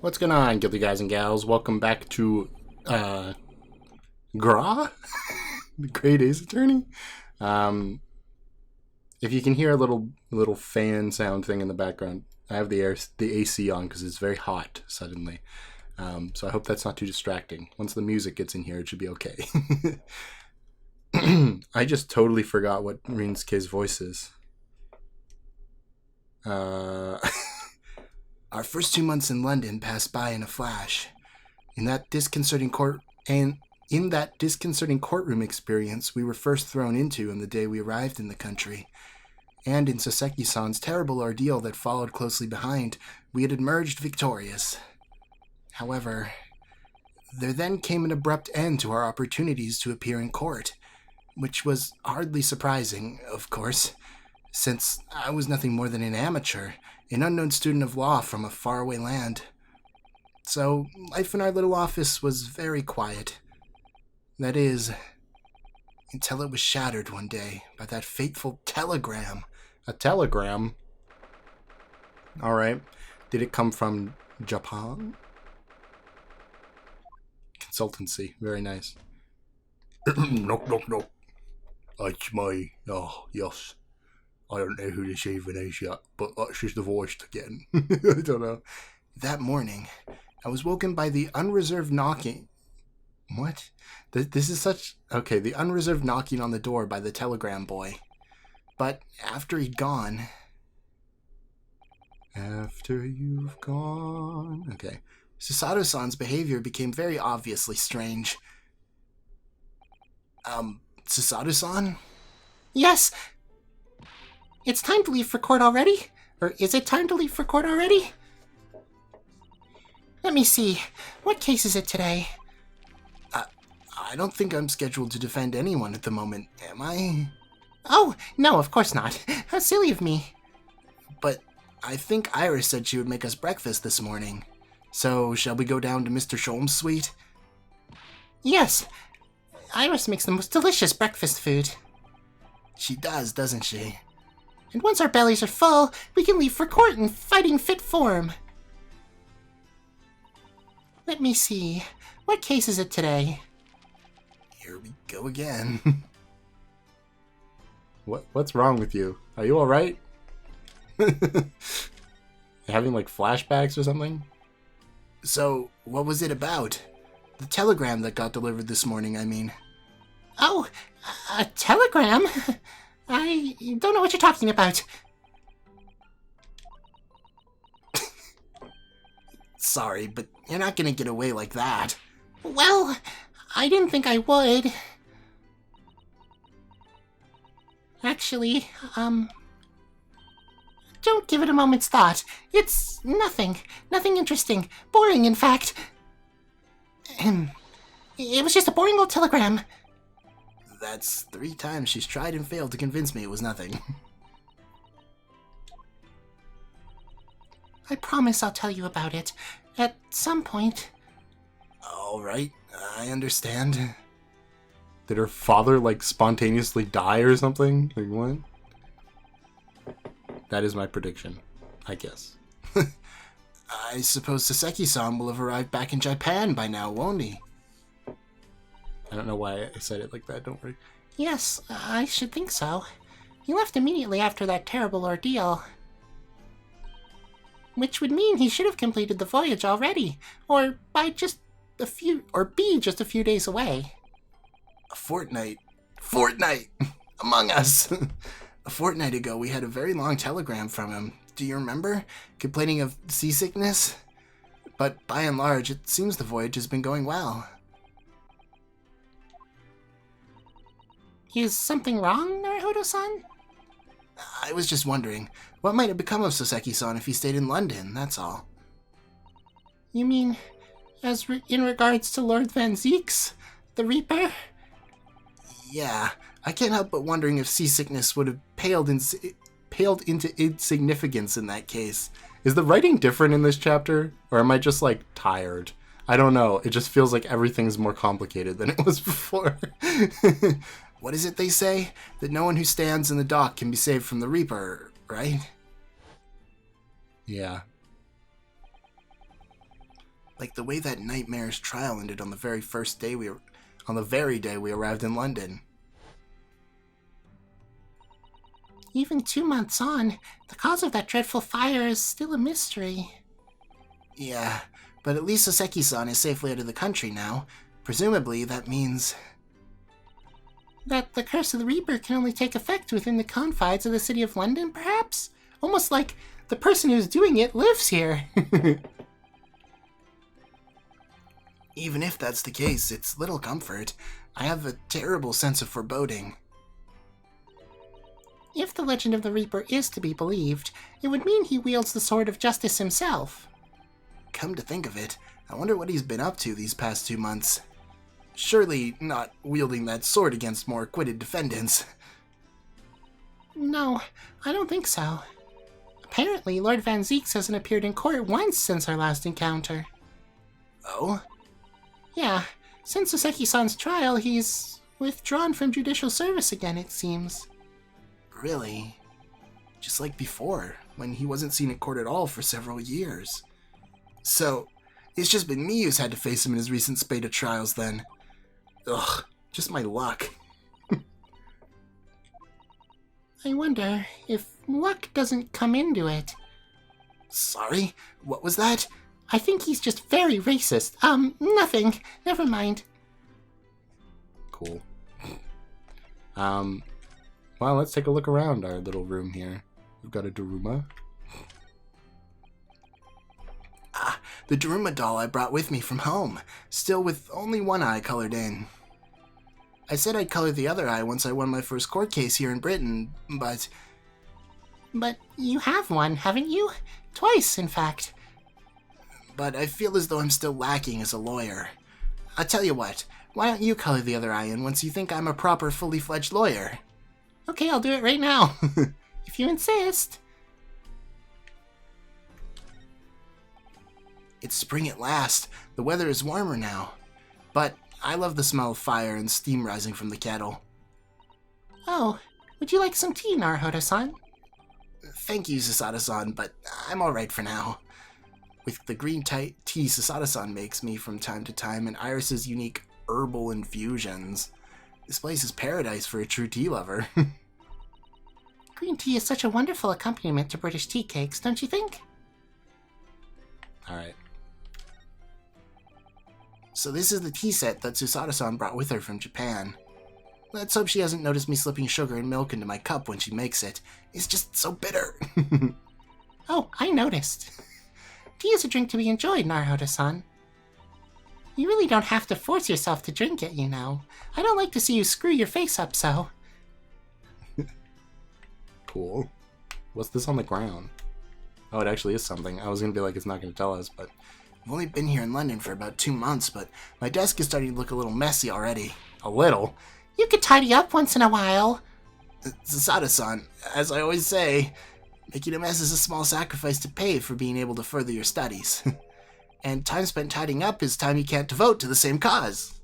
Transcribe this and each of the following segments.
What's going on, guilty guys and gals? Welcome back to Gra, the Great Ace Attorney. If you can hear a little fan sound thing in the background, I have the AC on because it's very hot suddenly. So I hope that's not too distracting. Once the music gets in here, it should be okay. I just totally forgot what Rinsuke's voice is. Our first 2 months in London passed by in a flash. In that disconcerting courtroom experience we were first thrown into on the day we arrived in the country, and in Soseki-san's terrible ordeal that followed closely behind, we had emerged victorious. However, there then came an abrupt end to our opportunities to appear in court, which was hardly surprising, of course, since I was nothing more than an amateur, an unknown student of law from a faraway land. So, life in our little office was very quiet. That is, until it was shattered one day by that fateful telegram. A telegram? Alright. Did it come from Japan? Consultancy. Very nice. Knock, knock, knock. It's me. Oh, yes. I don't know who this even is yet, but that's just the voice again. I don't know. That morning, I was woken by the unreserved knocking. What? This is such... Okay, the unreserved knocking on the door by the telegram boy. But after he'd gone... After you've gone... Okay. Susato-san's behavior became very obviously strange. Susato-san? Yes! It's time to leave for court already? Or is it time to leave for court already? Let me see. What case is it today? I don't think I'm scheduled to defend anyone at the moment, am I? Oh, no, of course not. How silly of me. But I think Iris said she would make us breakfast this morning. So, shall we go down to Mr. Sholm's suite? Yes. Iris makes the most delicious breakfast food. She does, doesn't she? And once our bellies are full, we can leave for court in fighting fit form. Let me see. What case is it today? Here we go again. What's wrong with you? Are you alright? Having like flashbacks or something? So, what was it about? The telegram that got delivered this morning, I mean. Oh, a telegram? I don't know what you're talking about. Sorry, but you're not gonna get away like that. Well, I didn't think I would. Actually, don't give it a moment's thought. It's nothing interesting. Boring, in fact. It was just a boring old telegram. That's 3 times she's tried and failed to convince me it was nothing. I promise I'll tell you about it. At some point. Alright, I understand. Did her father, like, spontaneously die or something? Like, what? That is my prediction, I guess. I suppose Soseki-san will have arrived back in Japan by now, won't he? I don't know why I said it like that, don't worry. Yes, I should think so. He left immediately after that terrible ordeal. Which would mean he should have completed the voyage already, or by just a few, or be just a few days away. A fortnight? Fortnight! Among us! A fortnight ago, we had a very long telegram from him. Do you remember? Complaining of seasickness? But by and large, it seems the voyage has been going well. Is something wrong, Naruhodo-san? I was just wondering, what might have become of Soseki-san if he stayed in London, that's all. You mean, in regards to Lord Van Zeeks, the Reaper? Yeah, I can't help but wondering if seasickness would have paled into insignificance in that case. Is the writing different in this chapter? Or am I just, like, tired? I don't know, it just feels like everything's more complicated than it was before. What is it they say? That no one who stands in the dock can be saved from the Reaper, right? Yeah. Like the way that nightmare's trial ended on the very first day on the very day we arrived in London. Even 2 months on, the cause of that dreadful fire is still a mystery. Yeah, but at least Soseki-san is safely out of the country now. Presumably, that means that the Curse of the Reaper can only take effect within the confines of the city of London, perhaps? Almost like the person who's doing it lives here. Even if that's the case, it's little comfort. I have a terrible sense of foreboding. If the legend of the Reaper is to be believed, it would mean he wields the Sword of Justice himself. Come to think of it, I wonder what he's been up to these past 2 months. Surely not wielding that sword against more acquitted defendants. No, I don't think so. Apparently, Lord Van Zeeks hasn't appeared in court once since our last encounter. Oh? Yeah, since Soseki-san's trial, he's withdrawn from judicial service again, it seems. Really? Just like before, when he wasn't seen in court at all for several years. So, it's just been me who's had to face him in his recent spate of trials then. Ugh, just my luck. I wonder if luck doesn't come into it. Sorry? What was that? I think he's just very racist. Nothing. Never mind. Cool. Well, let's take a look around our little room here. We've got a Jeruma. Ah, the Jeruma doll I brought with me from home. Still with only one eye colored in. I said I'd color the other eye once I won my first court case here in Britain, but... But you have one, haven't you? Twice, in fact. But I feel as though I'm still lacking as a lawyer. I'll tell you what, why don't you color the other eye in once you think I'm a proper, fully fledged lawyer? Okay, I'll do it right now. If you insist. It's spring at last. The weather is warmer now. But I love the smell of fire and steam rising from the kettle. Oh, would you like some tea, Naruhodo-san? Thank you, Sasada-san, but I'm alright for now. With the green tea Sasada-san makes me from time to time and Iris's unique herbal infusions. This place is paradise for a true tea lover. Green tea is such a wonderful accompaniment to British tea cakes, don't you think? Alright. So this is the tea set that Susada-san brought with her from Japan. Let's hope she hasn't noticed me slipping sugar and milk into my cup when she makes it. It's just so bitter. Oh, I noticed. Tea is a drink to be enjoyed, Naruhodo-san. You really don't have to force yourself to drink it, you know. I don't like to see you screw your face up so. Cool. What's this on the ground? Oh, it actually is something. I was going to be like, it's not going to tell us, but... I've only been here in London for about 2 months, but my desk is starting to look a little messy already. A little? You could tidy up once in a while. Sasada-san, as I always say, making a mess is a small sacrifice to pay for being able to further your studies. And time spent tidying up is time you can't devote to the same cause.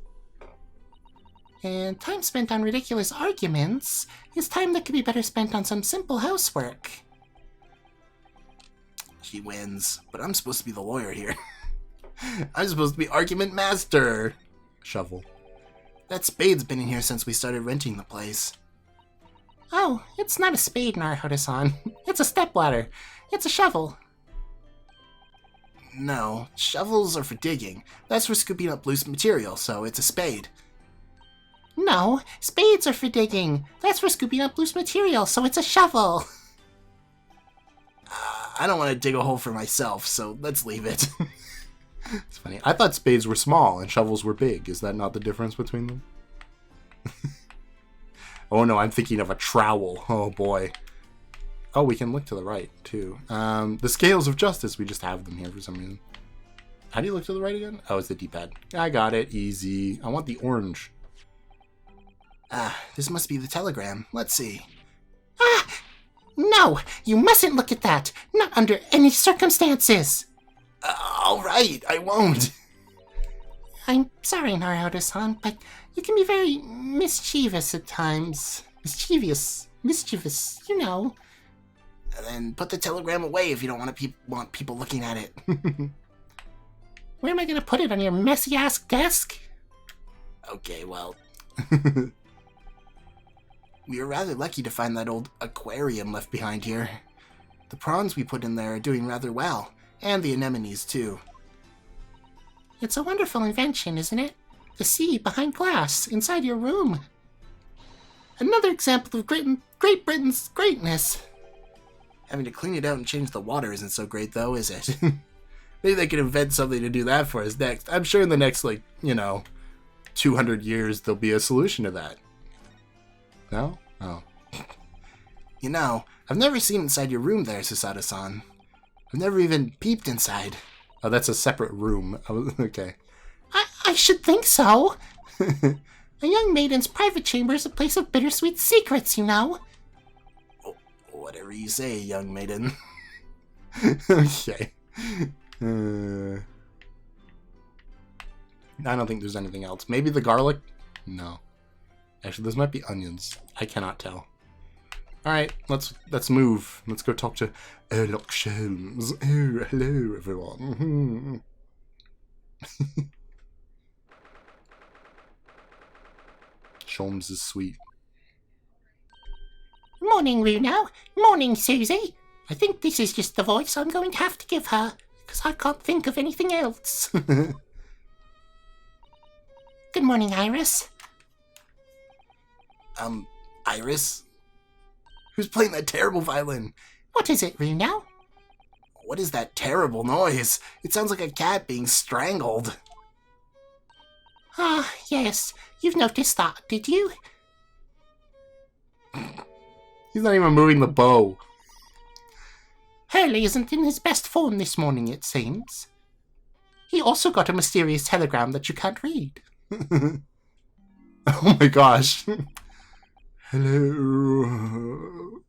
And time spent on ridiculous arguments is time that could be better spent on some simple housework. She wins, but I'm supposed to be the lawyer here. I'm supposed to be argument master. Shovel. That spade's been in here since we started renting the place. Oh, it's not a spade, Naruhodo-san. It's a stepladder. It's a shovel. No, shovels are for digging. That's for scooping up loose material, so it's a spade. No, spades are for digging. That's for scooping up loose material, so it's a shovel. I don't want to dig a hole for myself, so let's leave it. It's funny. I thought spades were small and shovels were big. Is that not the difference between them? Oh no, I'm thinking of a trowel. Oh boy. Oh, we can look to the right, too. The scales of justice, we just have them here for some reason. How do you look to the right again? Oh, it's the D-pad. I got it. Easy. I want the orange. Ah, this must be the telegram. Let's see. Ah! No! You mustn't look at that! Not under any circumstances! All right, I won't. I'm sorry, Naruhodo-san, but you can be very mischievous at times. Mischievous, you know. And then put the telegram away if you don't want people looking at it. Where am I going to put it, on your messy-ass desk? Okay, well... We were rather lucky to find that old aquarium left behind here. The prawns we put in there are doing rather well, and the anemones, too. It's a wonderful invention, isn't it? The sea behind glass, inside your room. Another example of Great Britain's greatness. Having to clean it out and change the water isn't so great, though, is it? Maybe they could invent something to do that for us next. I'm sure in the next, 200 years, there'll be a solution to that. No? Oh. I've never seen inside your room there, Susato-san. I've never even peeped inside. Oh, that's a separate room. Okay. I should think so. A young maiden's private chamber is a place of bittersweet secrets, you know. Whatever you say, young maiden. Okay. I don't think there's anything else. Maybe the garlic? No. Actually, those might be onions. I cannot tell. Alright, let's move. Let's go talk to Sherlock Holmes. Oh, hello, everyone. Sholmes is sweet. Morning, Runo. Morning, Susie. I think this is just the voice I'm going to have to give her, because I can't think of anything else. Good morning, Iris. Iris? Who's playing that terrible violin? What is it, Runo? What is that terrible noise? It sounds like a cat being strangled. Ah, yes. You've noticed that, did you? He's not even moving the bow. Hurley isn't in his best form this morning, it seems. He also got a mysterious telegram that you can't read. Oh my gosh. Hello.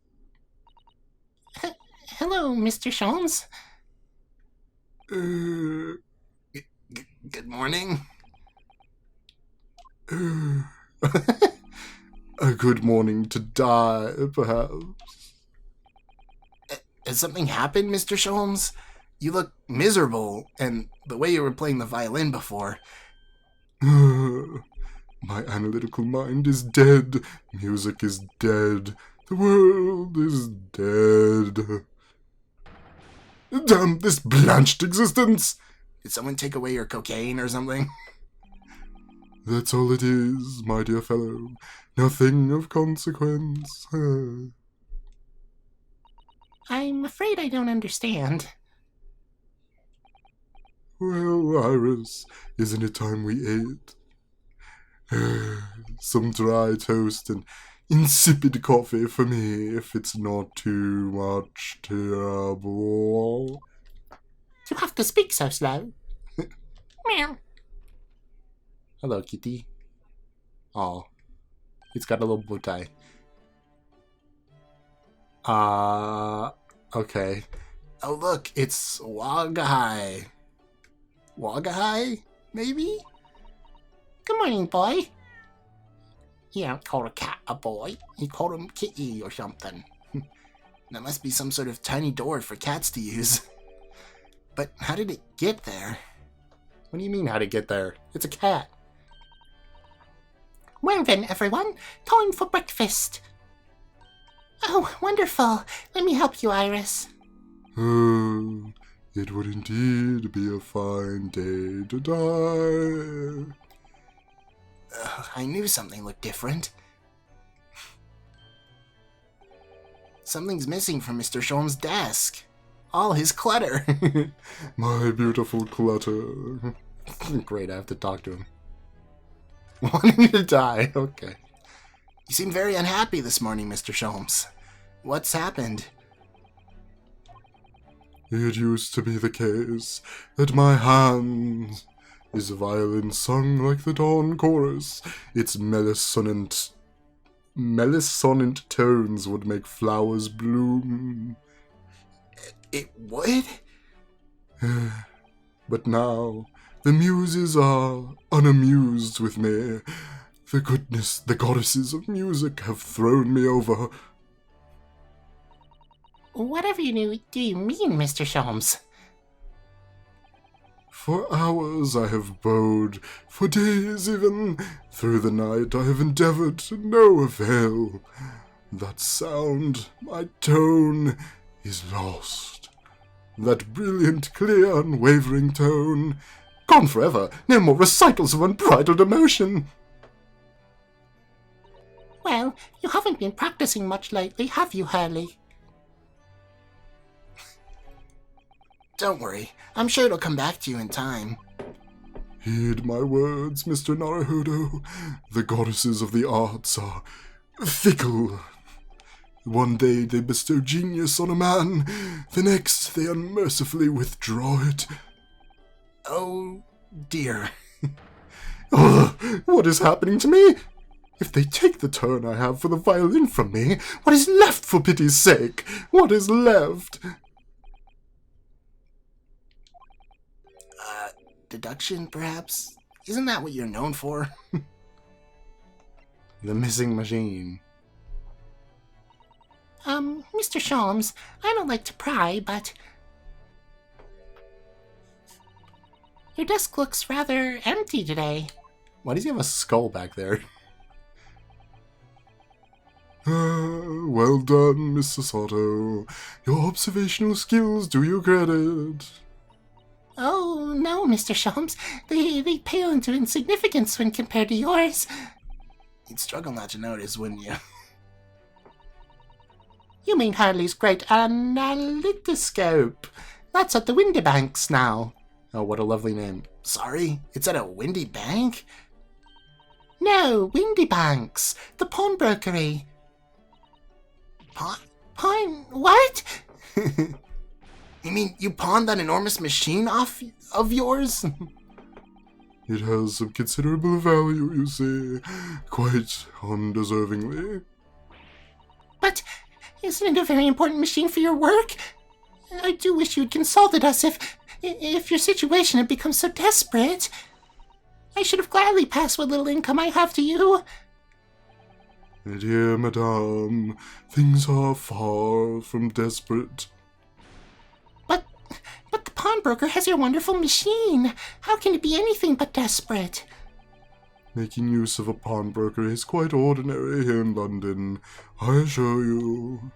Hello, Mr. Sholmes. Good morning. A good morning to die, perhaps. Has something happened, Mr. Sholmes? You look miserable, and the way you were playing the violin before. My analytical mind is dead. Music is dead. The world is dead. Damn this blanched existence! Did someone take away your cocaine or something? That's all it is, my dear fellow. Nothing of consequence. I'm afraid I don't understand. Well, Iris, isn't it time we ate? Some dry toast and insipid coffee for me, if it's not too much trouble. You have to speak so slow. Meow. Hello, kitty. Oh, it's got a little bow tie. Okay. Oh, look, it's Wagahai. Wagahai, maybe? Good morning, boy. You don't call a cat a boy. You call him kitty or something. That must be some sort of tiny door for cats to use. But how did it get there? What do you mean, how did it get there? It's a cat. Well then, everyone, time for breakfast. Oh, wonderful. Let me help you, Iris. Oh, it would indeed be a fine day to die. I knew something looked different. Something's missing from Mr. Sholmes' desk. All his clutter. My beautiful clutter. Great, I have to talk to him. Wanting to die, okay. You seem very unhappy this morning, Mr. Sholmes. What's happened? It used to be the case that my hand is a violin sung like the dawn chorus. Its mellissonant tones would make flowers bloom. It would? But now, the muses are unamused with me. The goddesses of music have thrown me over. Whatever do you mean, Mr. Sholmes? For hours I have bowed, for days even. Through the night I have endeavored to no avail. That sound, my tone, is lost. That brilliant, clear, unwavering tone, gone forever, no more recitals of unbridled emotion. Well, you haven't been practicing much lately, have you, Hurley? Don't worry, I'm sure it'll come back to you in time. Heed my words, Mr. Naruhodo. The goddesses of the arts are fickle. One day they bestow genius on a man, the next they unmercifully withdraw it. Oh, dear. Ugh, what is happening to me? If they take the turn I have for the violin from me, what is left for pity's sake? What is left? Deduction, perhaps? Isn't that what you're known for? The missing machine. Mr. Sholmes, I don't like to pry, but your desk looks rather empty today. Why does he have a skull back there? Well done, Mr. Sato. Your observational skills do you credit. Oh, no, Mr. Sholmes. They pale into insignificance when compared to yours. You'd struggle not to notice, wouldn't you? You mean Hurley's great analytoscope? That's at the Windybanks now. Oh, what a lovely name. Sorry? It's at a windy bank? No, Windybanks. The pawnbrokery. Pawn? What? You mean you pawned that enormous machine off of yours? It has some considerable value, you see. Quite undeservingly. But isn't it a very important machine for your work? I do wish you had consulted us if your situation had become so desperate. I should have gladly passed what little income I have to you. Dear madame, things are far from desperate. But the pawnbroker has your wonderful machine. How can it be anything but desperate? Making use of a pawnbroker is quite ordinary here in London, I assure you.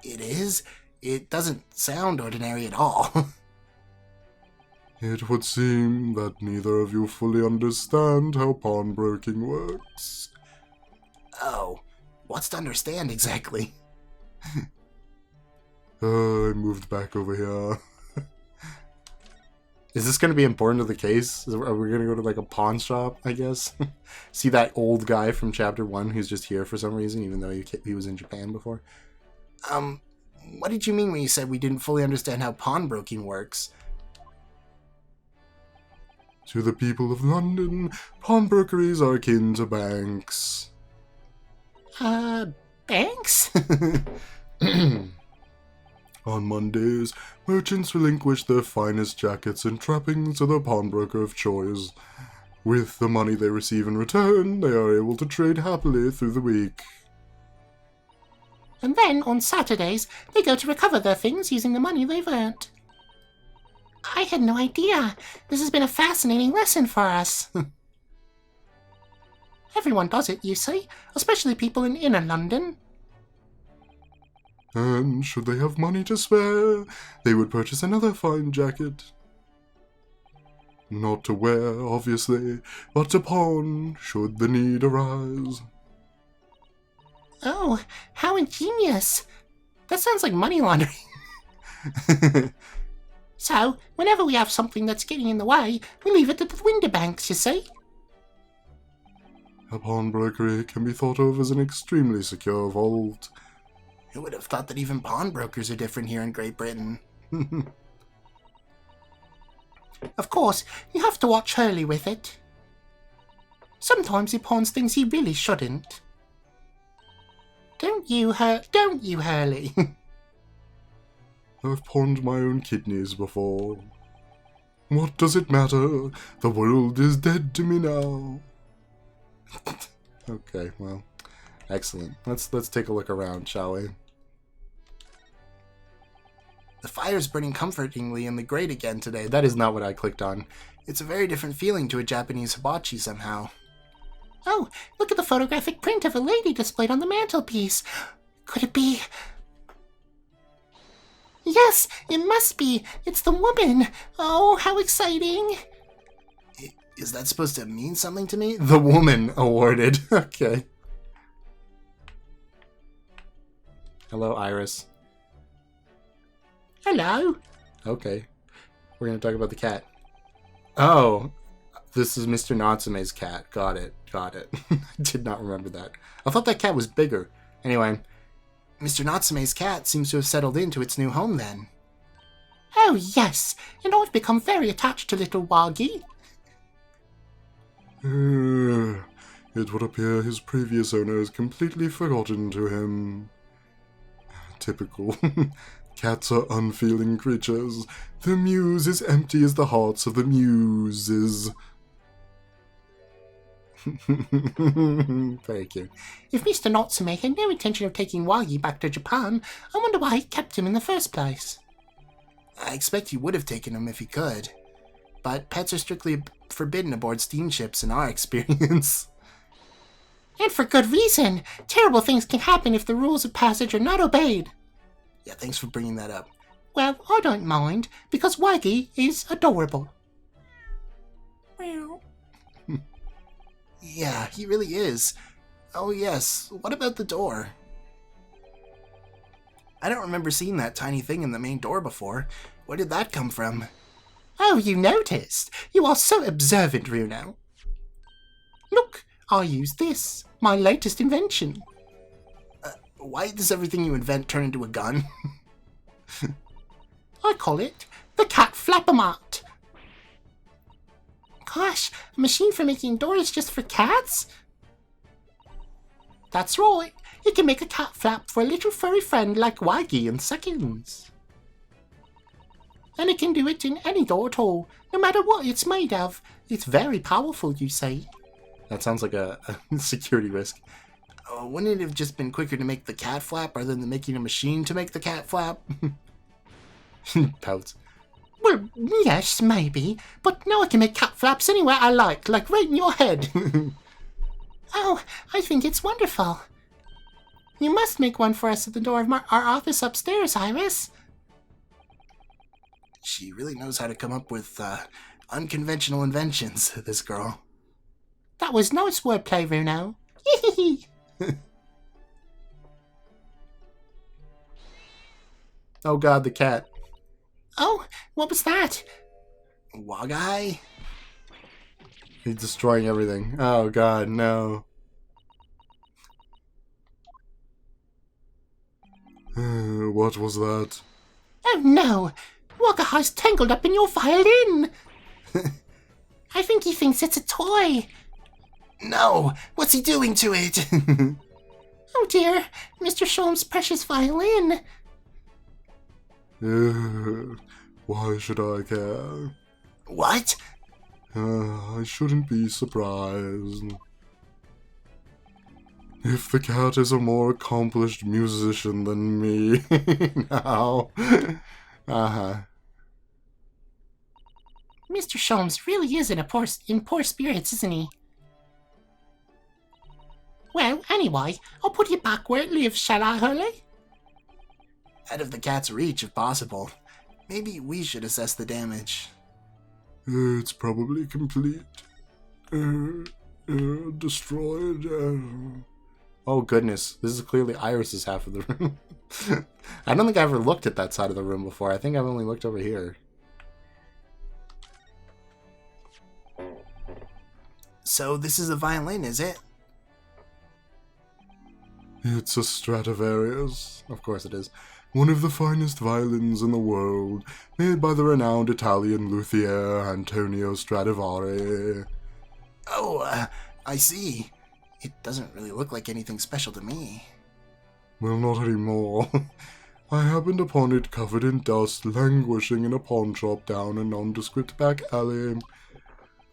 It is? It doesn't sound ordinary at all. It would seem that neither of you fully understand how pawnbroking works. Oh, what's to understand exactly? I moved back over here. Is this going to be important to the case? Are we going to go to like a pawn shop, I guess? See that old guy from chapter 1 who's just here for some reason, even though he was in Japan before? What did you mean when you said we didn't fully understand how pawnbroking works? To the people of London, pawnbrokeries are akin to banks. Banks? On Mondays, merchants relinquish their finest jackets and trappings to the pawnbroker of choice. With the money they receive in return, they are able to trade happily through the week. And then, on Saturdays, they go to recover their things using the money they've earned. I had no idea. This has been a fascinating lesson for us. Everyone does it, you see, especially people in inner London. And should they have money to spare, they would purchase another fine jacket. Not to wear, obviously, but to pawn, should the need arise. Oh, how ingenious. That sounds like money laundering. So, whenever we have something that's getting in the way, we leave it at the Windybanks, you see. A pawnbrokery can be thought of as an extremely secure vault. Who would have thought that even pawnbrokers are different here in Great Britain? Of course, you have to watch Hurley with it. Sometimes he pawns things he really shouldn't. Don't you, Hurley? I've pawned my own kidneys before. What does it matter? The world is dead to me now. Okay, well, excellent. Let's take a look around, shall we? The fire's burning comfortingly in the grate again today. That is not what I clicked on. It's a very different feeling to a Japanese hibachi somehow. Oh, look at the photographic print of a lady displayed on the mantelpiece. Could it be... Yes, it must be. It's the woman. Oh, how exciting. Is that supposed to mean something to me? The woman awarded. Okay. Hello, Iris. Hello. Okay. We're going to talk about the cat. Oh, this is Mr. Natsume's cat. Got it. I did not remember that. I thought that cat was bigger. Anyway, Mr. Natsume's cat seems to have settled into its new home then. Oh, yes. And I've become very attached to little Wagi. It would appear his previous owner has completely forgotten to him. Typical. Cats are unfeeling creatures. The muse is empty as the hearts of the muses. Very cute. If Mr. Natsume had no intention of taking Wagi back to Japan, I wonder why he kept him in the first place. I expect he would have taken him if he could. But pets are strictly forbidden aboard steamships in our experience. And for good reason. Terrible things can happen if the rules of passage are not obeyed. Yeah, thanks for bringing that up. Well, I don't mind, because Wagi is adorable. Meow. Yeah, he really is. Oh yes, what about the door? I don't remember seeing that tiny thing in the main door before. Where did that come from? Oh, you noticed? You are so observant, Runo. Look, I use this, my latest invention. Why does everything you invent turn into a gun? I call it the cat flapper-mat. Gosh, a machine for making doors just for cats? That's right, it can make a cat flap for a little furry friend like Wagi in seconds. And it can do it in any door at all, no matter what it's made of. It's very powerful, you see. That sounds like a security risk. Wouldn't it have just been quicker to make the cat flap rather than making a machine to make the cat flap? Pouts. Well, yes, maybe, but now I can make cat flaps anywhere I like right in your head. Oh, I think it's wonderful. You must make one for us at the door of our office upstairs, Iris. She really knows how to come up with unconventional inventions, this girl. That was nice wordplay, Runo. Oh god, the cat. Oh, what was that? Wagai? He's destroying everything. Oh god, no. What was that? Oh no! Wagahai's tangled up in your violin! I think he thinks it's a toy. No! What's he doing to it? Oh dear, Mr. Sholm's precious violin. Why should I care? What? I shouldn't be surprised. If the cat is a more accomplished musician than me. No. Uh-huh. Mr. Sholmes really is in poor spirits, isn't he? Well, anyway, I'll put it back where it lives, shall I, Hurley? Out of the cat's reach, if possible. Maybe we should assess the damage. It's probably complete. Destroyed. Oh goodness, this is clearly Iris's half of the room. I don't think I ever looked at that side of the room before. I think I've only looked over here. So this is a violin, is it? It's a Stradivarius. Of course it is. One of the finest violins in the world, made by the renowned Italian luthier Antonio Stradivari. Oh, I see. It doesn't really look like anything special to me. Well, not anymore. I happened upon it covered in dust, languishing in a pawn shop down a nondescript back alley.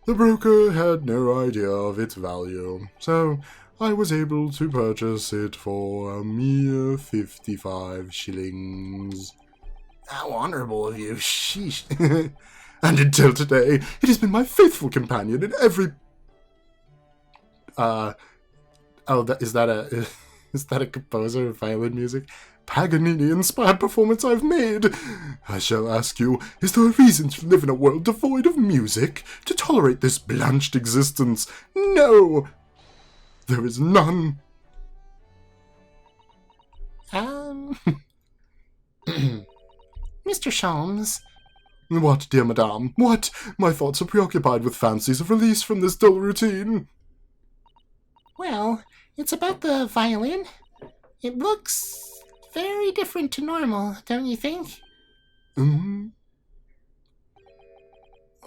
The broker had no idea of its value, so I was able to purchase it for a mere 55 shillings. How honorable of you. Sheesh. And until today, it has been my faithful companion in every... is that a composer of violin music? Paganini-inspired performance I've made. I shall ask you, is there a reason to live in a world devoid of music? To tolerate this blanched existence? No! There is none. Mr. Sholmes. What, dear madame? What? My thoughts are preoccupied with fancies of release from this dull routine. Well, it's about the violin. It looks very different to normal, don't you think? Mm-hmm.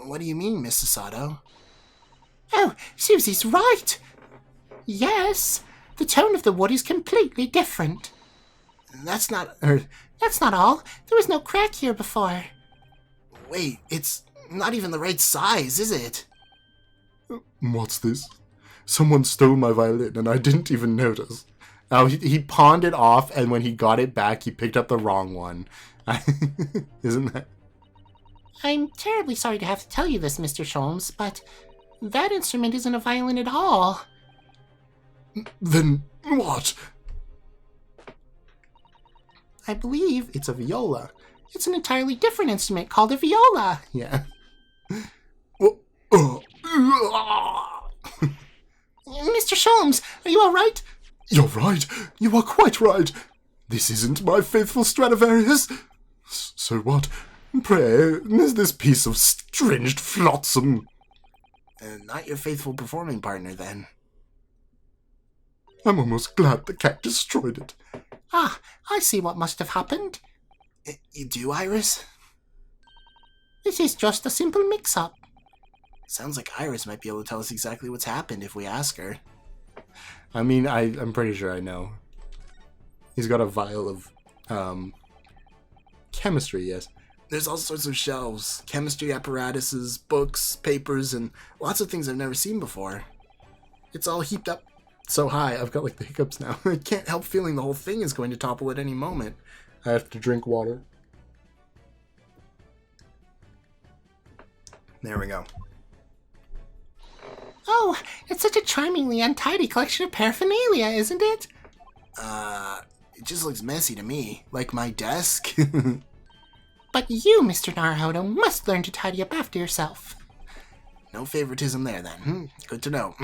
What do you mean, Mrs. Sato? Oh, Susie's right! Yes, the tone of the wood is completely different. That's not... That's not all. There was no crack here before. Wait, it's not even the right size, is it? What's this? Someone stole my violin and I didn't even notice. Oh, he pawned it off, and when he got it back, he picked up the wrong one. Isn't that... I'm terribly sorry to have to tell you this, Mr. Sholmes, but that instrument isn't a violin at all. Then what? I believe It's a viola. it's an entirely different instrument called a viola. Yeah. Mr. Sholmes, are you all right? You're right. You are quite right. This isn't my faithful Stradivarius. So what? Pray, is this piece of stringed flotsam? Not your faithful performing partner, then. I'm almost glad the cat destroyed it. Ah, I see what must have happened. You do, Iris? This is just a simple mix-up. Sounds like Iris might be able to tell us exactly what's happened if we ask her. I mean, I'm pretty sure I know. He's got a vial of, chemistry, yes. There's all sorts of shelves, chemistry apparatuses, books, papers, and lots of things I've never seen before. It's all heaped up so high, I've got like the hiccups now. I can't help feeling the whole thing is going to topple at any moment. I have to drink water. There we go. Oh, it's such a charmingly untidy collection of paraphernalia, isn't it? It just looks messy to me. Like my desk. But you, Mr. Naruhodo, must learn to tidy up after yourself. No favoritism there, then. Good to know.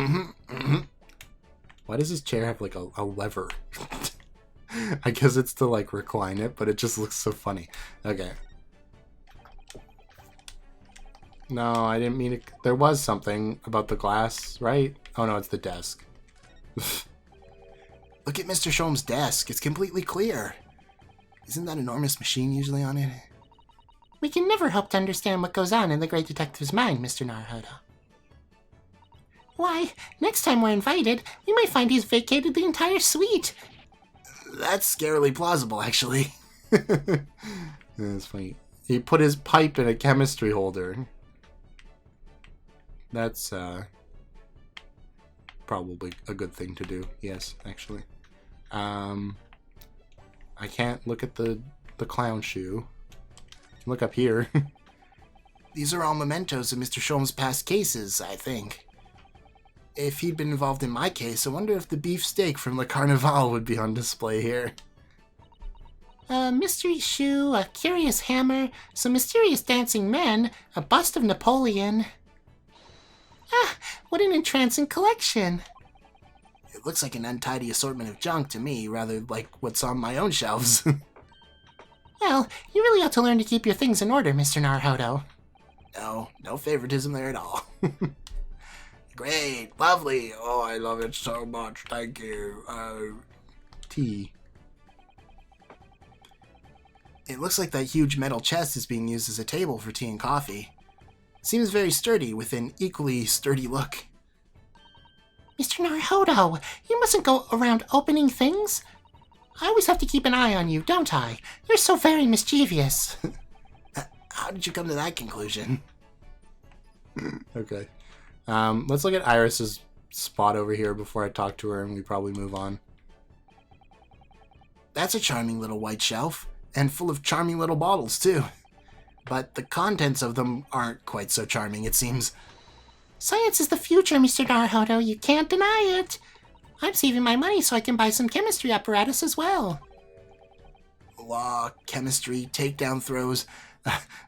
Why does his chair have like a lever? I guess it's to like recline it, but it just looks so funny. Okay. No, I didn't mean it. There was something about the glass, right? Oh no, it's the desk. Look at Mr. Sholmes' desk. It's completely clear. Isn't that enormous machine usually on it? We can never hope to understand what goes on in the great detective's mind, Mr. Naruhodo. Why, next time we're invited, we might find he's vacated the entire suite. That's scarily plausible, actually. That's funny. He put his pipe in a chemistry holder. That's probably a good thing to do. Yes, actually. I can't look at the clown shoe. Look up here. These are all mementos of Mr. Sholmes' past cases, I think. If he'd been involved in my case, I wonder if the beef steak from Le Carnival would be on display here. A mystery shoe, a curious hammer, some mysterious dancing men, a bust of Napoleon. Ah, what an entrancing collection. It looks like an untidy assortment of junk to me, rather like what's on my own shelves. Well, you really ought to learn to keep your things in order, Mr. Naruhodo. No favoritism there at all. Great, lovely. Oh, I love it so much. Thank you. Tea. It looks like that huge metal chest is being used as a table for tea and coffee. Seems very sturdy, with an equally sturdy look. Mr. Naruhodo, you mustn't go around opening things. I always have to keep an eye on you, don't I? You're so very mischievous. How did you come to that conclusion? Okay. Let's look at Iris's spot over here before I talk to her, and we probably move on. That's a charming little white shelf. And full of charming little bottles, too. But the contents of them aren't quite so charming, it seems. Science is the future, Mr. Naruhodo. You can't deny it. I'm saving my money so I can buy some chemistry apparatus as well. Law, chemistry, takedown throws.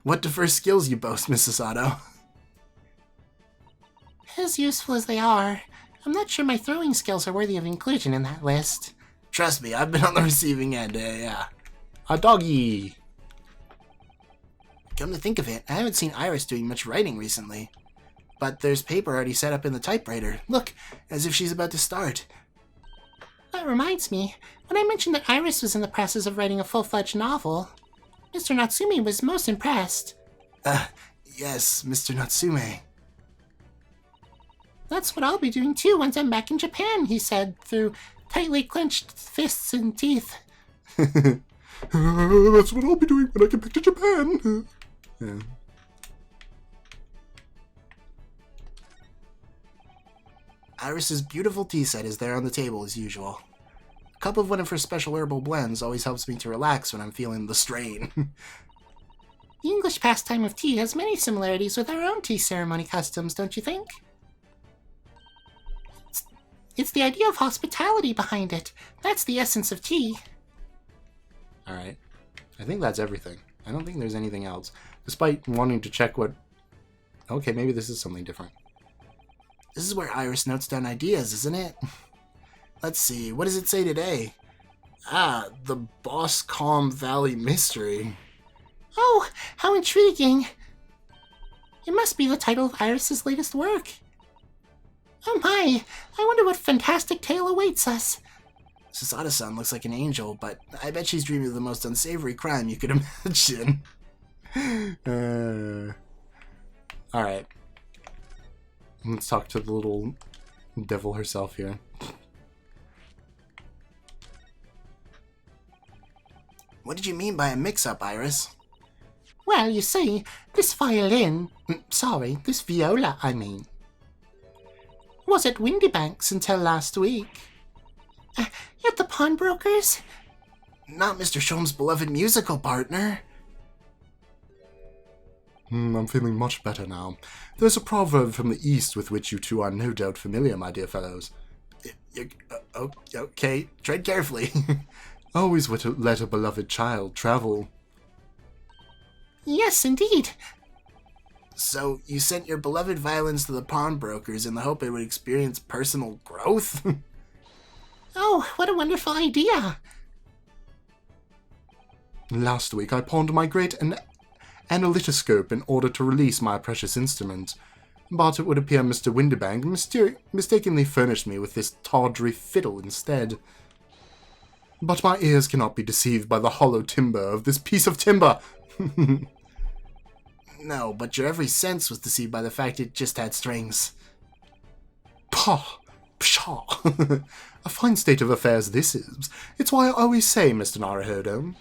What diverse skills you boast, Mrs. Otto. As useful as they are, I'm not sure my throwing skills are worthy of inclusion in that list. Trust me, I've been on the receiving end, yeah. A doggy! Come to think of it, I haven't seen Iris doing much writing recently. But there's paper already set up in the typewriter. Look, as if she's about to start. That reminds me, when I mentioned that Iris was in the process of writing a full-fledged novel, Mr. Natsume was most impressed. Yes, Mr. Natsume. That's what I'll be doing too once I'm back in Japan, he said, through tightly clenched fists and teeth. That's what I'll be doing when I get back to Japan. Yeah. Iris's beautiful tea set is there on the table as usual. A cup of one of her special herbal blends always helps me to relax when I'm feeling the strain. The English pastime of tea has many similarities with our own tea ceremony customs, don't you think? It's the idea of hospitality behind it. That's the essence of tea. Alright. I think that's everything. I don't think there's anything else. Despite wanting to check what... Okay, maybe this is something different. This is where Iris notes down ideas, isn't it? Let's see, what does it say today? The Boss Calm Valley Mystery. Oh, how intriguing! It must be the title of Iris's latest work. Oh my, I wonder what fantastic tale awaits us. Sasada-san looks like an angel, but I bet she's dreaming of the most unsavory crime you could imagine. Alright. Let's talk to the little devil herself here. What did you mean by a mix-up, Iris? Well, you see, this this viola, I mean, was at Windybanks until last week. At the pawnbroker's? Not Mr. Shom's beloved musical partner. I'm feeling much better now. There's a proverb from the East with which you two are no doubt familiar, my dear fellows. Okay, tread carefully. Always let a beloved child travel. Yes, indeed. So, you sent your beloved violins to the pawnbrokers in the hope it would experience personal growth? Oh, what a wonderful idea. Last week I pawned my great analytoscope in order to release my precious instrument, but it would appear Mr. Windybank mistakenly furnished me with this tawdry fiddle instead. But my ears cannot be deceived by the hollow timbre of this piece of timber! No, but your every sense was deceived by the fact it just had strings. Pah! Pshaw! A fine state of affairs this is. It's why I always say, Mr. Naruhodo,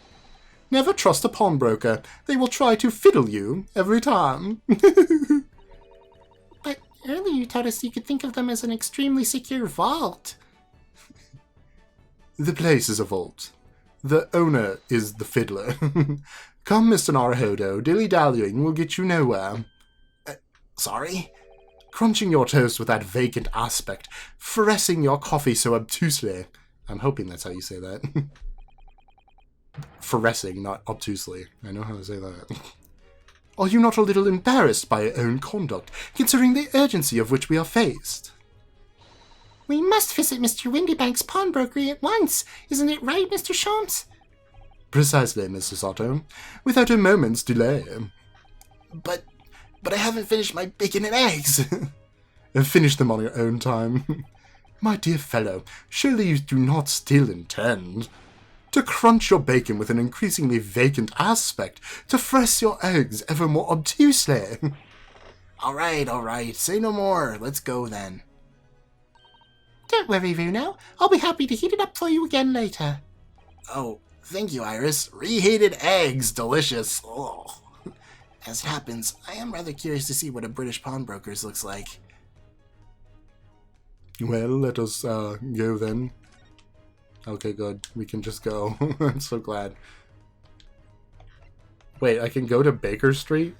never trust a pawnbroker. They will try to fiddle you every time. But earlier you told us you could think of them as an extremely secure vault. The place is a vault. The owner is the fiddler. Come, Mr. Naruhodo, dilly-dallying will get you nowhere. Sorry? Crunching your toast with that vacant aspect, fressing your coffee so obtusely. I'm hoping that's how you say that. Fressing, not obtusely. I know how to say that. Are you not a little embarrassed by your own conduct, considering the urgency of which we are faced? We must visit Mr. Windybank's pawnbrokery at once. Isn't it right, Mr. Sholmes? Precisely, Mrs. Otto. Without a moment's delay. But I haven't finished my bacon and eggs. Finish them on your own time. My dear fellow, surely you do not still intend to crunch your bacon with an increasingly vacant aspect, to fress your eggs ever more obtusely. All right. Say no more. Let's go then. Don't worry, Runo. I'll be happy to heat it up for you again later. Oh, thank you, Iris. Reheated eggs. Delicious. Oh. As it happens, I am rather curious to see what a British pawnbroker's looks like. Well, let us go then. Okay, good. We can just go. I'm so glad. Wait, I can go to Baker Street?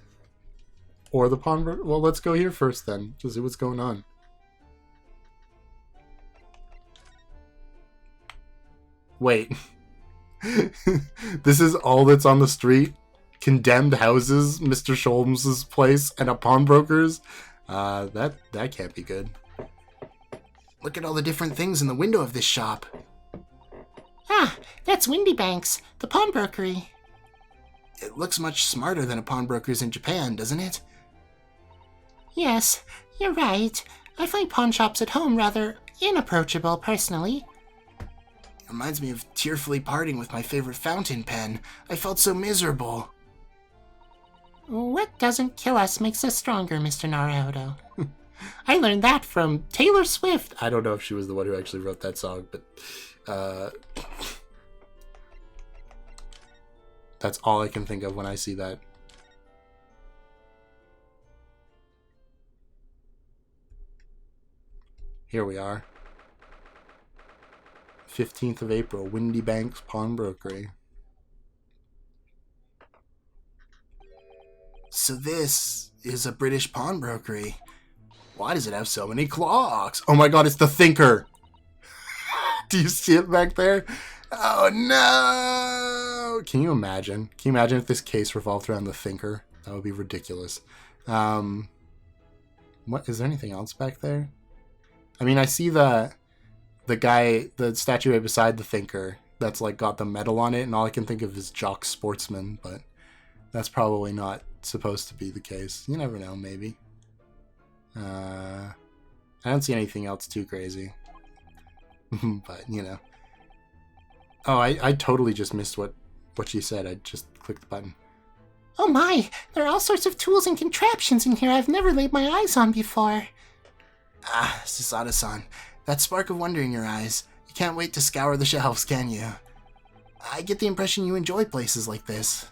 Or the pawnbroker? Well, let's go here first then, to see what's going on. Wait. This is all that's on the street? Condemned houses, Mr. Sholmes's place, and a pawnbroker's? That can't be good. Look at all the different things in the window of this shop. Ah, that's Windy Bank's, the pawnbrokery. It looks much smarter than a pawnbroker's in Japan, doesn't it? Yes, you're right. I find pawn shops at home rather inapproachable, personally. It reminds me of tearfully parting with my favorite fountain pen. I felt so miserable. What doesn't kill us makes us stronger, Mr. Naruhodo. I learned that from Taylor Swift. I don't know if she was the one who actually wrote that song, but that's all I can think of when I see that. Here we are. 15th of April, Windy Bank's Pawnbrokery. So this is a British pawnbrokery. Why does it have so many clocks? Oh my god, it's the Thinker! Do you see it back there? Oh no! Can you imagine? Can you imagine if this case revolved around the Thinker? That would be ridiculous. What is there anything else back there? I mean, I see the guy, the statue right beside the Thinker that's like got the medal on it, and all I can think of is Jock Sportsman, but that's probably not supposed to be the case. You never know, maybe. I don't see anything else too crazy. But, you know. Oh, I totally just missed what she said. I just clicked the button. Oh my, there are all sorts of tools and contraptions in here I've never laid my eyes on before. Ah, Sasada-san, that spark of wonder in your eyes. You can't wait to scour the shelves, can you? I get the impression you enjoy places like this.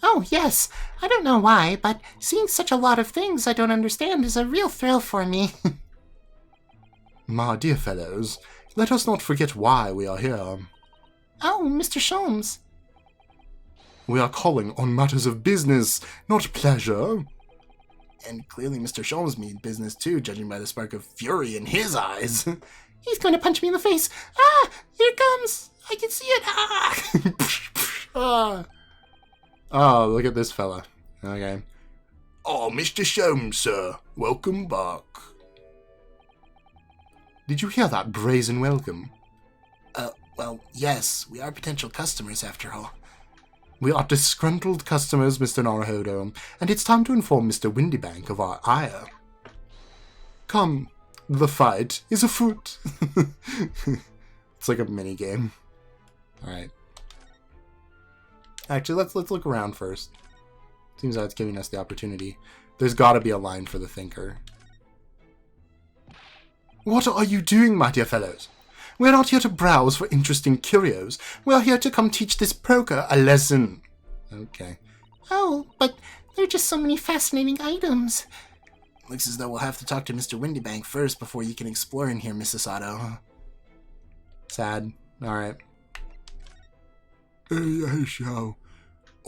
Oh, yes. I don't know why, but seeing such a lot of things I don't understand is a real thrill for me. My dear fellows, let us not forget why we are here. Oh, Mr. Sholmes. We are calling on matters of business, not pleasure. And clearly Mr. Sholmes means business too, judging by the spark of fury in his eyes. He's going to punch me in the face. Ah, here it comes. I can see it. Ah. Oh, look at this fella. Okay. Oh, Mr. Sholmes, sir. Welcome back. Did you hear that brazen welcome? Well, yes. We are potential customers, after all. We are disgruntled customers, Mr. Naruhodo, and it's time to inform Mr. Windybank of our ire. Come, the fight is afoot. It's like a mini-game. Alright. Actually, let's look around first. Seems like it's giving us the opportunity. There's gotta be a line for the Thinker. What are you doing, my dear fellows? We're not here to browse for interesting curios. We're here to come teach this broker a lesson. Okay. Oh, but there are just so many fascinating items. Looks as though we'll have to talk to Mr. Windybank first before you can explore in here, Mrs. Sato. Sad. Alright. Hey, Xiao.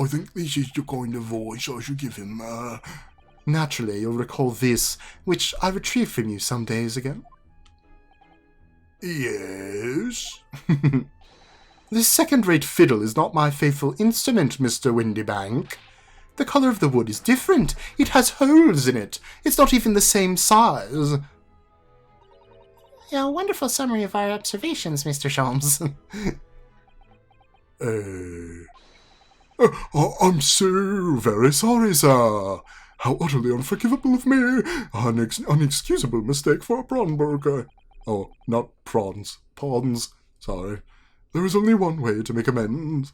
I think this is the kind of voice I should give him. Naturally, you'll recall this, which I retrieved from you some days ago. Yes? This second-rate fiddle is not my faithful instrument, Mr. Windybank. The color of the wood is different. It has holes in it. It's not even the same size. A wonderful summary of our observations, Mr. Sholmes. I'm so very sorry, sir. How utterly unforgivable of me. An unexcusable mistake for a pawnbroker. Oh, not prawns. Pawns. Sorry. There is only one way to make amends.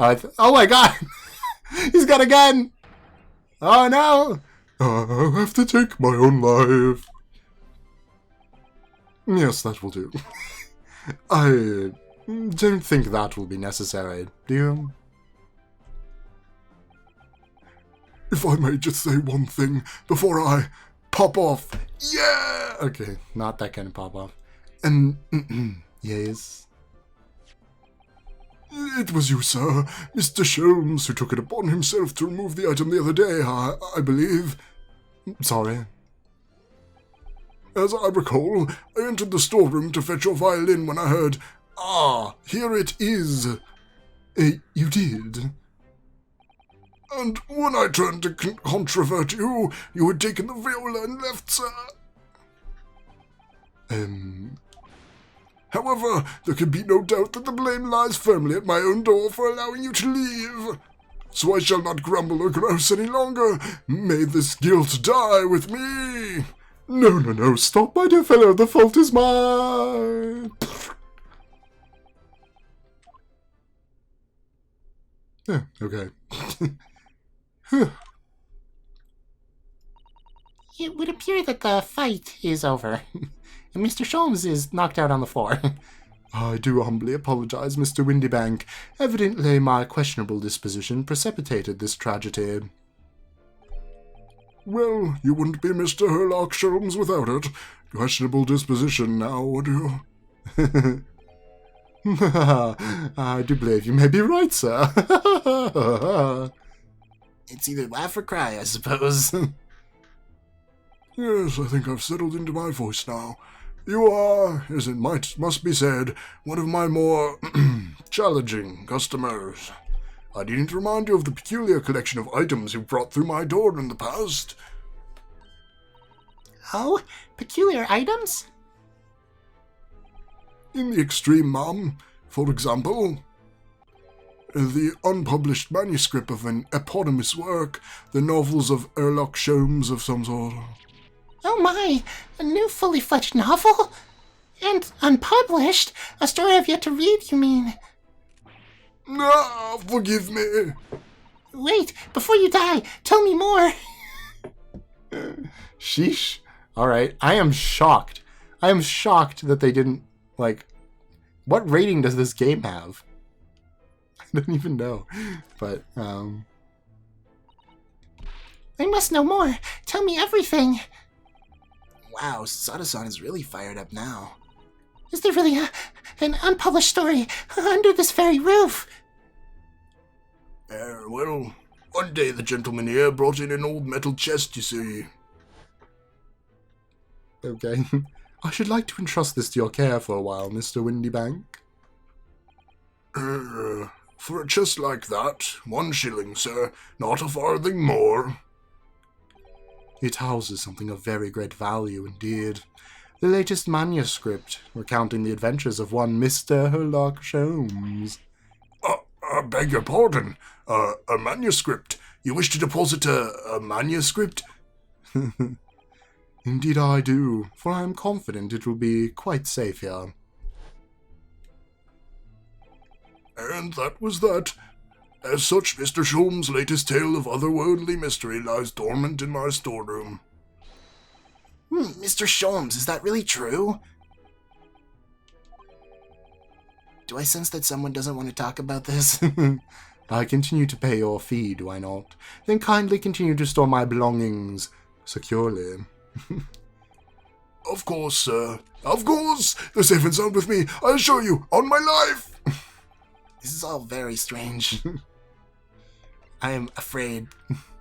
Oh my god! He's got a gun! Oh no! I'll have to take my own life. Yes, that will do. I don't think that will be necessary, do you? If I may just say one thing before I pop off. Yeah! Okay, not that kind of pop off. And, yes. It was you, sir, Mr. Sholmes, who took it upon himself to remove the item the other day, I believe. Sorry. As I recall, I entered the storeroom to fetch your violin when I heard, "Ah, here it is." You did? And when I turned to controvert you, you had taken the viola and left, sir. However, there can be no doubt that the blame lies firmly at my own door for allowing you to leave. So I shall not grumble or grouse any longer. May this guilt die with me. No, stop, my dear fellow, the fault is mine. Yeah, okay. It would appear that the fight is over, and Mr. Sholmes is knocked out on the floor. I do humbly apologize, Mr. Windybank. Evidently my questionable disposition precipitated this tragedy. Well, you wouldn't be Mr. Herlock Sholmes without it. Questionable disposition now, would you? I do believe you may be right, sir. It's either laugh or cry, I suppose. Yes, I think I've settled into my voice now. You are, as it must be said, one of my more challenging customers. I needn't remind you of the peculiar collection of items you've brought through my door in the past. Oh, peculiar items? In the extreme, ma'am. For example, the unpublished manuscript of an eponymous work, the novels of Herlock Sholmes of some sort. Oh my, a new fully fledged novel? And unpublished? A story I've yet to read, you mean? Ah, forgive me. Wait, before you die, tell me more. Sheesh. Alright, I am shocked. I am shocked that they didn't, what rating does this game have? I don't even know. But, I must know more. Tell me everything. Wow, Sada-san is really fired up now. Is there really an unpublished story under this very roof? Well, one day the gentleman here brought in an old metal chest, you see. Okay. I should like to entrust this to your care for a while, Mr. Windybank. For a chest like that, 1 shilling, sir, not a farthing more. It houses something of very great value indeed. The latest manuscript, recounting the adventures of one Mr. Herlock Sholmes. I beg your pardon. A manuscript? You wish to deposit a manuscript? Indeed I do, for I am confident it will be quite safe here. And that was that. As such, Mr. Sholmes' latest tale of otherworldly mystery lies dormant in my storeroom. Mr. Sholmes, is that really true? Do I sense that someone doesn't want to talk about this? I continue to pay your fee, do I not? Then kindly continue to store my belongings securely. Of course, sir. Of course! They're safe and sound with me, I assure you, on my life! This is all very strange. I am afraid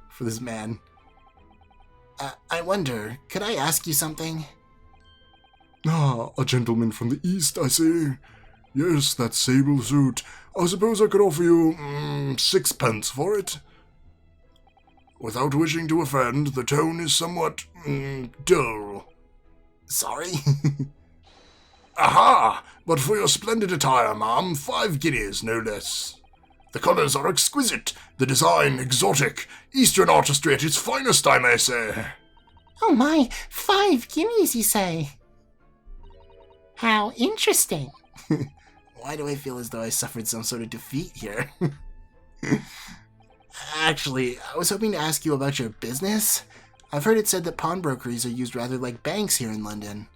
for this man. I wonder, could I ask you something? Ah, a gentleman from the East, I see. Yes, that sable suit. I suppose I could offer you 6 pence for it. Without wishing to offend, the tone is somewhat dull. Sorry? Aha! But for your splendid attire, ma'am, 5 guineas, no less. The colours are exquisite, the design exotic, Eastern artistry at its finest, I may say. Oh my, 5 guineas, you say? How interesting. Why do I feel as though I suffered some sort of defeat here? Actually, I was hoping to ask you about your business. I've heard it said that pawnbrokeries are used rather like banks here in London.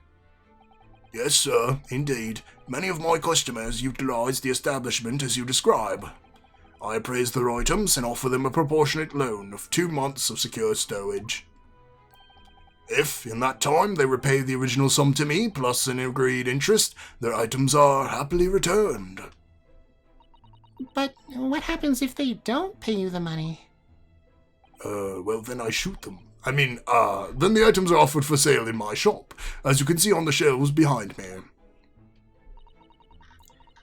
Yes, sir, indeed. Many of my customers utilize the establishment as you describe. I appraise their items and offer them a proportionate loan of 2 months of secure stowage. If, in that time, they repay the original sum to me, plus an agreed interest, their items are happily returned. But what happens if they don't pay you the money? Well, then I shoot them. Then the items are offered for sale in my shop, as you can see on the shelves behind me.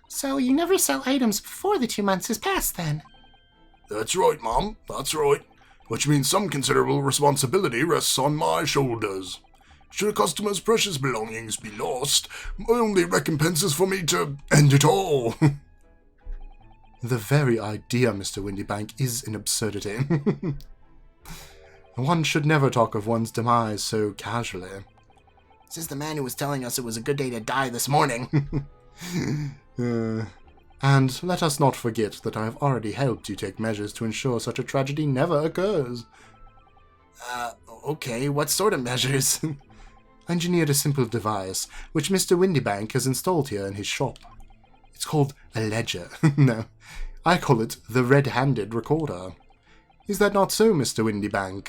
So you never sell items before the 2 months has passed, then? That's right, Mom, that's right. Which means some considerable responsibility rests on my shoulders. Should a customer's precious belongings be lost, my only recompense is for me to end it all. The very idea, Mr. Windybank, is an absurdity. One should never talk of one's demise so casually. This is the man who was telling us it was a good day to die this morning. And let us not forget that I have already helped you take measures to ensure such a tragedy never occurs. Okay, what sort of measures? Engineered a simple device, which Mr. Windybank has installed here in his shop. It's called a ledger. No, I call it the red-handed recorder. Is that not so, Mr. Windybank?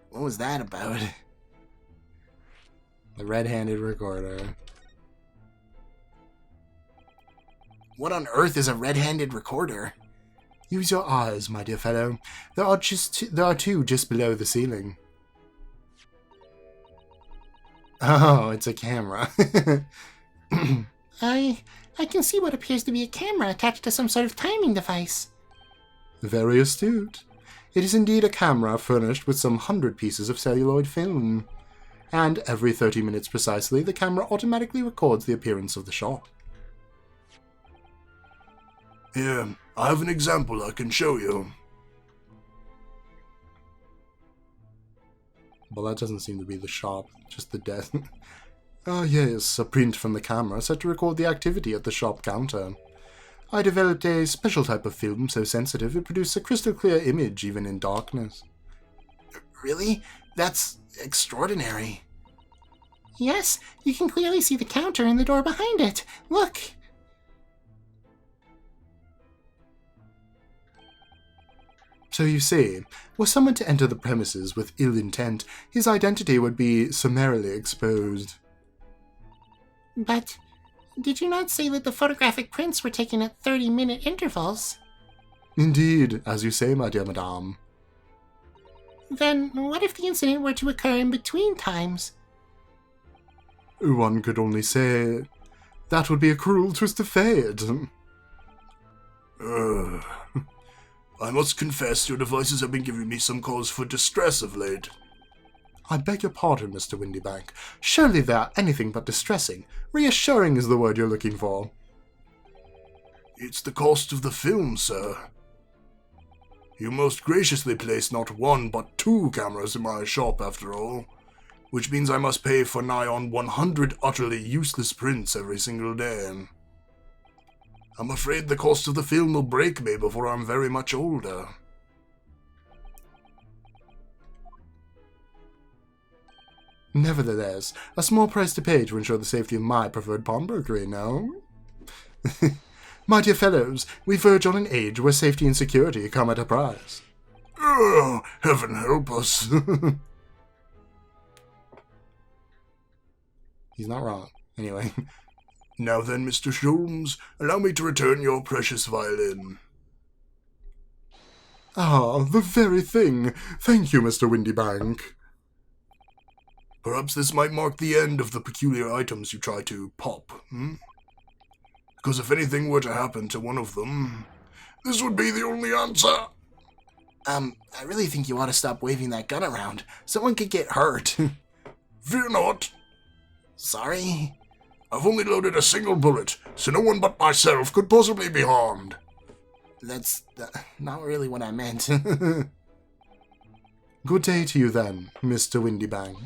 What was that about? The red-handed recorder. What on earth is a red-handed recorder? Use your eyes, my dear fellow. There are two just below the ceiling. Oh, it's a camera. I can see what appears to be a camera attached to some sort of timing device. Very astute. It is indeed a camera furnished with some 100 pieces of celluloid film. And every 30 minutes precisely, the camera automatically records the appearance of the shop. Here, I have an example I can show you. Well, that doesn't seem to be the shop, just the death. Ah, yes, a print from the camera set to record the activity at the shop counter. I developed a special type of film so sensitive it produced a crystal clear image even in darkness. Really? That's extraordinary. Yes, you can clearly see the counter and the door behind it. Look! So you see, were someone to enter the premises with ill intent, his identity would be summarily exposed. But did you not say that the photographic prints were taken at 30-minute intervals? Indeed, as you say, my dear madame. Then what if the incident were to occur in between times? One could only say that would be a cruel twist of fate. I must confess your devices have been giving me some cause for distress of late. I beg your pardon, Mr. Windybank. Surely they are anything but distressing. Reassuring is the word you're looking for. It's the cost of the film, sir. You most graciously placed not one but 2 cameras in my shop, after all, which means I must pay for nigh on 100 utterly useless prints every single day. I'm afraid the cost of the film will break me before I'm very much older. Nevertheless, a small price to pay to ensure the safety of my preferred pawnbrokery, no? My dear fellows, we verge on an age where safety and security come at a price. Oh, heaven help us. He's not wrong. Anyway. Now then, Mr. Sholmes, allow me to return your precious violin. Ah, the very thing. Thank you, Mr. Windybank. Perhaps this might mark the end of the peculiar items you try to pop, Because if anything were to happen to one of them, this would be the only answer. I really think you ought to stop waving that gun around. Someone could get hurt. Fear not. Sorry? I've only loaded a single bullet, so no one but myself could possibly be harmed. That's not really what I meant. Good day to you then, Mr. Windybank.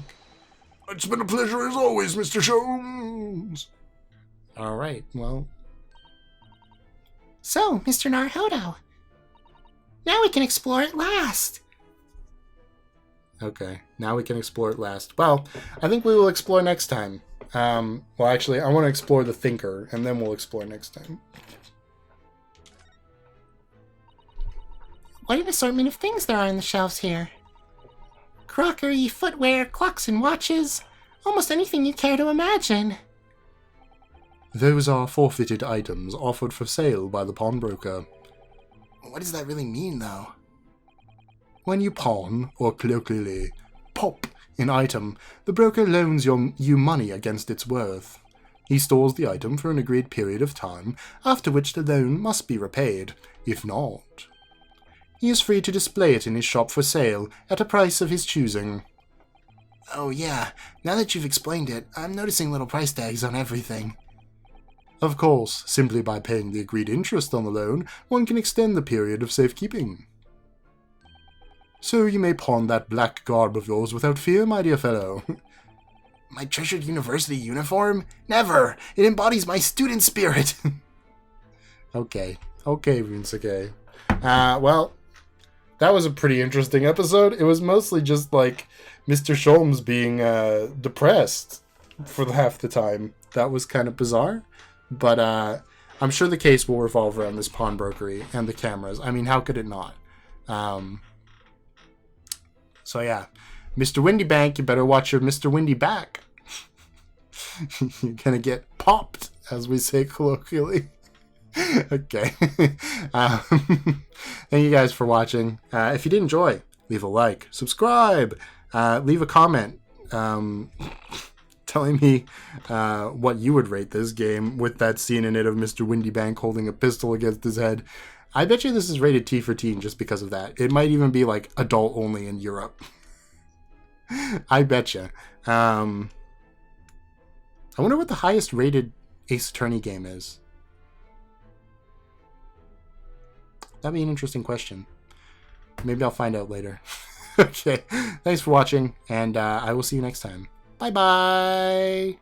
It's been a pleasure as always, Mr. Sholmes. Alright, well. So, Mr. Naruhodo, now we can explore at last. Okay, now we can explore at last. Well, I think we will explore next time. Well, actually, I want to explore the Thinker, and then we'll explore next time. What an assortment of things there are on the shelves here. Crockery, footwear, clocks and watches. Almost anything you care to imagine. Those are forfeited items offered for sale by the pawnbroker. What does that really mean, though? When you pawn, or colloquially, pop, an item, the broker loans you money against its worth. He stores the item for an agreed period of time, after which the loan must be repaid. If not, he is free to display it in his shop for sale at a price of his choosing. Oh yeah, now that you've explained it, I'm noticing little price tags on everything. Of course, simply by paying the agreed interest on the loan, one can extend the period of safekeeping. So you may pawn that black garb of yours without fear, my dear fellow. My treasured university uniform? Never! It embodies my student spirit! Okay, Runesake. Well, that was a pretty interesting episode. It was mostly just like Mr. Sholmes being depressed for half the time. That was kind of bizarre. But I'm sure the case will revolve around this pawnbrokery and the cameras. I mean, how could it not? So yeah, Mr. Windy Bank, you better watch your Mr. Windy back. You're gonna get popped, as we say colloquially. Okay. Thank you guys for watching. If you did enjoy, leave a like, subscribe, leave a comment telling me what you would rate this game with that scene in it of Mr. Windy Bank holding a pistol against his head. I bet you this is rated T for teen just because of that. It might even be like adult only in Europe. I bet you. I wonder what the highest rated Ace Attorney game is. That'd be an interesting question. Maybe I'll find out later. Okay, thanks for watching, and I will see you next time. Bye-bye!